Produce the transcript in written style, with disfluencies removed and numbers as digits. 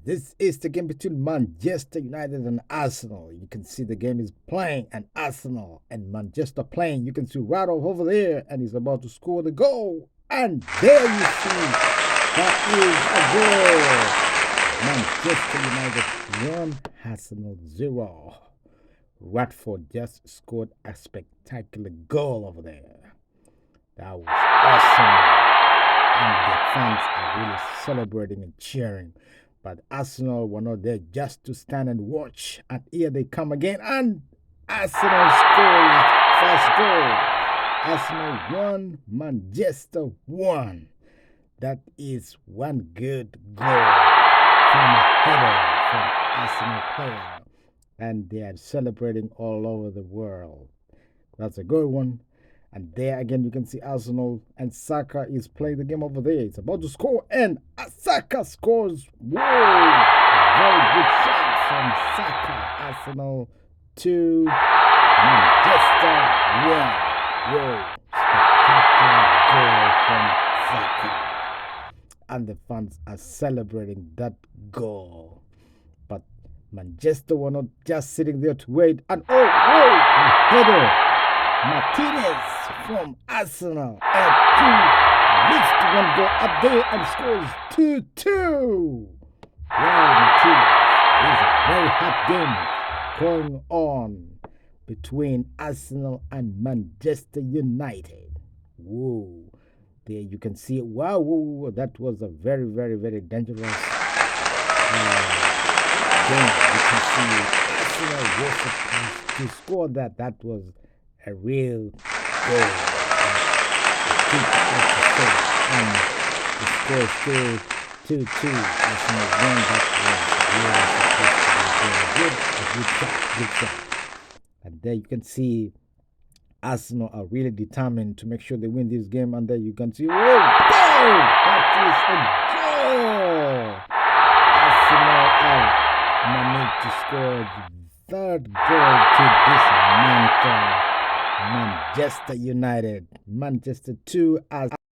This is the game between Manchester United and Arsenal. You can see the game is playing, and Arsenal and Manchester playing. You can see right over there, and he's about to score the goal. And there you see, that is a goal. Manchester United 1, Arsenal 0. Watford just scored a spectacular goal over there. That was awesome. And the fans are really celebrating and cheering. But Arsenal were not there just to stand and watch. And here they come again. And Arsenal scores first goal. Arsenal 1, Manchester 1. That is one good goal from a header from Arsenal player. And they are celebrating all over the world. That's a good one. And there again, you can see Arsenal, and Saka is playing the game over there. It's about to score, and Saka scores. Whoa! A very good shot from Saka. Arsenal 2, Manchester 1. Whoa! Spectacular goal from Saka. And the fans are celebrating that goal. But Manchester were not just sitting there to wait. And a header. Martinez from Arsenal lifts one goal up there and scores 2-2. Wow, Martinez. There's a very hot game going on between Arsenal and Manchester United. Whoa. There you can see it. Wow, whoa, that was a very, very, very dangerous game. You can see Arsenal was supposed to score that. That was a real goal. And the score is still 2-2. Arsenal won. That was really supposed to be a good shot. And there you can see Arsenal are really determined to make sure they win this game. And there you can see, goal! That is a goal! Arsenal have managed to score the third goal to dismantle Manchester United. Manchester 2 as